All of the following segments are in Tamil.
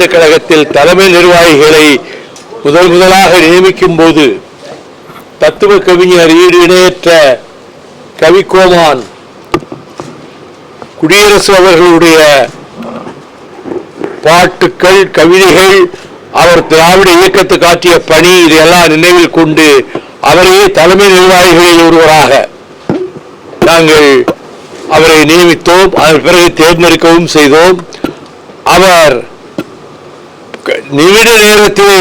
முன்னேற்றக் கழகத்தில் தலைமை நிர்வாகிகளை முதலாக நியமிக்கும் போது தத்துவ கவிஞர் ஈடு இணையற்ற கவிக்கோமான் குடியரசு அவர்களுடைய பாட்டுக்கள், கவிதைகள், அவர் திராவிட இயக்கத்துக்கு ஆற்றிய பணி, இதையெல்லாம் நினைவில் கொண்டு அவரையே தலைமை நிர்வாகிகளில் ஒருவராக நாங்கள் அவரை நியமித்தோம். அதன் பிறகு தேர்ந்தெடுக்கவும் செய்தோம். அவர் நிமிட நேரத்திலே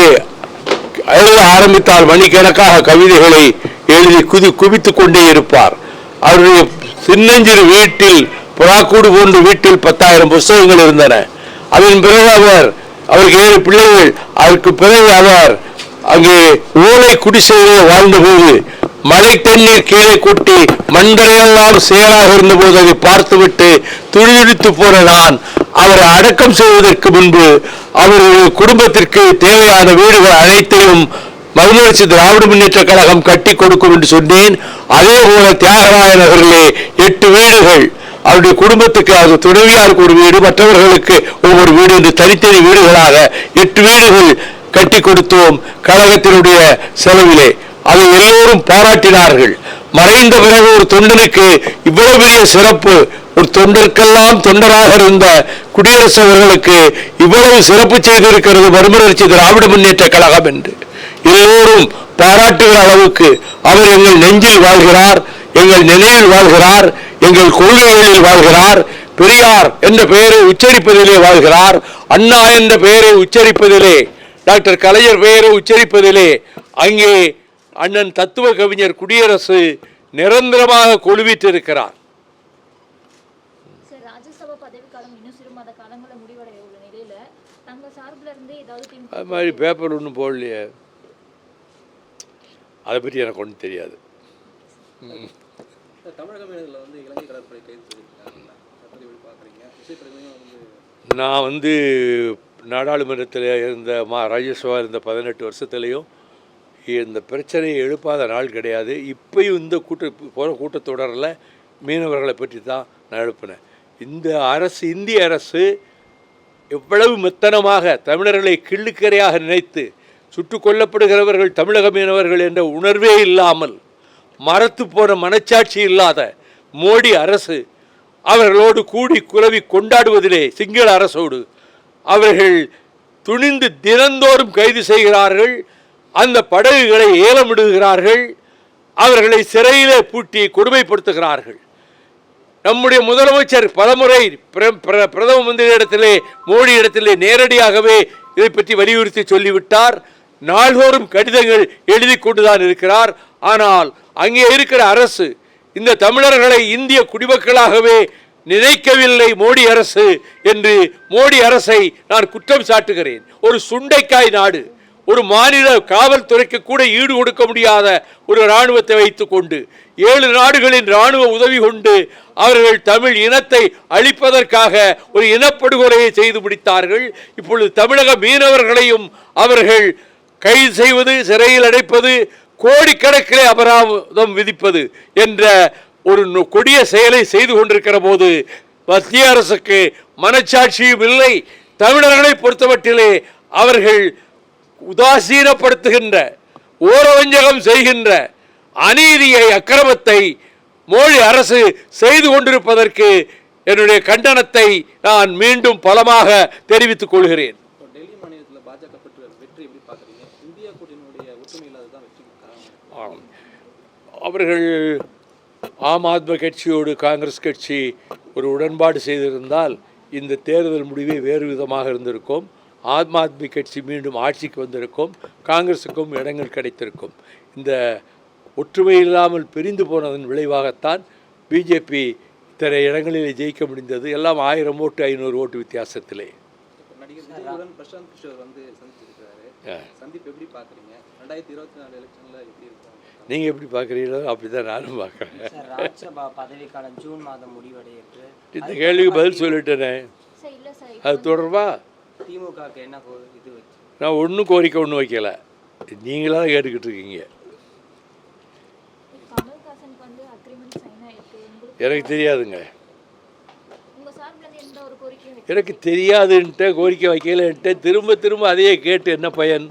எழுத ஆரம்பித்தால் மணிக்கணக்காக கவிதைகளை எழுதி குவித்துக் கொண்டே இருப்பார். அவருடைய சின்னஞ்சிறு வீட்டில், புறாக்கூடு போன்ற வீட்டில் 10,000 புத்தகங்கள் இருந்தன. அதன் பிறகு அவருக்கு 7 பிள்ளைகள். அதற்கு பிறகு அவர் அங்கே ஓலை குடிசையிலே வாழ்ந்தபோது மழை தண்ணீர் கீழே கொட்டி மண்தரையெல்லாம் சேராக இருந்தபோது அதை பார்த்துவிட்டு துடிதுடித்து போன நான் அவரை அடக்கம் செய்வதற்கு முன்பு அவருடைய குடும்பத்திற்கு தேவையான வீடுகள் அனைத்தையும் மறுமலர்ச்சி திராவிட முன்னேற்ற கழகம் கட்டி கொடுக்கும் என்று சொன்னேன். அதே போல தியாகராய நகரிலே 8 வீடுகள் அவருடைய குடும்பத்துக்கு, அது துணைவியாருக்கு ஒரு வீடு, மற்றவர்களுக்கு ஒவ்வொரு வீடு என்று தனித்தனி வீடுகளாக 8 வீடுகள் கட்டி கொடுத்தோம் கழகத்தினுடைய செலவிலே. அதை எல்லோரும் பாராட்டினார்கள். மறைந்த பிறகு ஒரு தொண்டனுக்கு இவ்வளவு பெரிய சிறப்பு, ஒரு தொண்டருக்கெல்லாம் தொண்டராக இருந்த குடியரசு அவர்களுக்கு இவ்வளவு சிறப்பு செய்திருக்கிறது மறுமலர்ச்சி திராவிட முன்னேற்ற கழகம் என்று எல்லோரும் பாராட்டுகிற அளவுக்கு அவர் எங்கள் நெஞ்சில் வாழ்கிறார், எங்கள் நினைவில் வாழ்கிறார், எங்கள் கொள்கைகளில் வாழ்கிறார். பெரியார் என்ற பெயரை உச்சரிப்பதிலே வாழ்கிறார். அண்ணா என்ற பெயரை உச்சரிப்பதிலே, டாக்டர் கலைஞர் பெயரை உச்சரிப்பதிலே அங்கே அண்ணன் தத்துவ கவிஞர் குடியரசு நிரந்தரமாக கொலுவிட்டிருக்கிறார். அது மாதிரி பேப்பர் ஒன்றும் போடலையே, அதை பற்றி எனக்கு ஒன்றும் தெரியாது. நான் நாடாளுமன்றத்தில் இருந்த ராஜ்யசபா இருந்த 18 வருஷத்துலேயும் இந்த பிரச்சனையை எழுப்பாத நாள் கிடையாது. இப்பயும் இந்த போகிற கூட்டத்தொடரில் மீனவர்களை பற்றி தான் நான் எழுப்பினேன். இந்த அரசு, இந்திய அரசு எவ்வளவு மெத்தனமாக தமிழர்களை கிள்ளுக்கரையாக நினைத்து சுட்டுக் கொல்லப்படுகிறவர்கள் தமிழக மீனவர்கள் என்ற உணர்வே இல்லாமல், மரத்து போன மனச்சாட்சி இல்லாத மோடி அரசு அவர்களோடு கூடி குலவி கொண்டாடுவதிலே, சிங்கள அரசோடு அவர்கள் துணிந்து தினந்தோறும் கைது செய்கிறார்கள். அந்த படகுகளை ஏலமிடுகிறார்கள். அவர்களை சிறையிலே பூட்டி கொடுமைப்படுத்துகிறார்கள். நம்முடைய முதலமைச்சர் பலமுறை பிரதம மந்திரி இடத்திலே, மோடி இடத்திலே நேரடியாகவே இதை பற்றி வலியுறுத்தி சொல்லிவிட்டார். நாள்தோறும் கடிதங்கள் எழுதி கொண்டுதான் இருக்கிறார். ஆனால் அங்கே இருக்கிற அரசு இந்த தமிழர்களை இந்திய குடிமக்களாகவே நினைக்கவில்லை மோடி அரசு என்று மோடி அரசை நான் குற்றம் சாட்டுகிறேன். ஒரு சுண்டைக்காய் நாடு, ஒரு மாநில காவல்துறைக்கு கூட ஈடு கொடுக்க முடியாத ஒரு இராணுவத்தை வைத்துக் கொண்டு 7 நாடுகளின் இராணுவ உதவி கொண்டு அவர்கள் தமிழ் இனத்தை அழிப்பதற்காக ஒரு இனப்படுகொலையை செய்து முடித்தார்கள். இப்பொழுது தமிழக மீனவர்களையும் அவர்கள் கைது செய்வது, சிறையில் அடைப்பது, கோடிக்கணக்கிலே அபராதம் விதிப்பது என்ற ஒரு கொடிய செயலை செய்து கொண்டிருக்கிற போது மத்திய அரசுக்கு மனச்சாட்சியும் இல்லை. தமிழர்களை பொறுத்தமட்டிலே அவர்கள் உதாசீனப்படுத்துகின்ற, ஓரவஞ்சகம் செய்கின்ற அநீதியை, அக்கிரமத்தை மோடி அரசு செய்து கொண்டிருப்பதற்கு என்னுடைய கண்டனத்தை நான் மீண்டும் பலமாக தெரிவித்துக் கொள்கிறேன். அவர்கள் ஆம் ஆத்மி கட்சியோடு காங்கிரஸ் கட்சி ஒரு உடன்பாடு செய்திருந்தால் இந்த தேர்தல் முடிவே வேறு விதமாக இருந்திருக்கும். ஆம் ஆத்மி கட்சி மீண்டும் ஆட்சிக்கு வந்திருக்கும், காங்கிரஸுக்கும் இடங்கள் கிடைத்திருக்கும். இந்த ஒற்றுமை இல்லாமல் பிரிந்து போனதன் விளைவாகத்தான் பிஜேபி இத்தனை இடங்களிலே ஜெயிக்க முடிந்தது. எல்லாம் 1000 ஓட்டு 500 ஓட்டு வித்தியாசத்திலே. நீங்கள் எப்படி பார்க்குறீங்களோ அப்படி தான் நானும் பார்க்குறேன். இந்த கேள்விக்கு பதில் சொல்லிட்டேனே. அது தொடர்பாக நான் ஒன்றும் கோரிக்கை ஒன்றும் வைக்கலை, நீங்களாக தான் கேட்டுக்கிட்டு இருக்கீங்க. எனக்கு தெரியாதுங்க. எனக்கு தெரியாதுன்ட்டு கோரிக்கை வைக்கலன்ட்டு திரும்ப திரும்ப அதையே கேட்டு என்ன பயன்?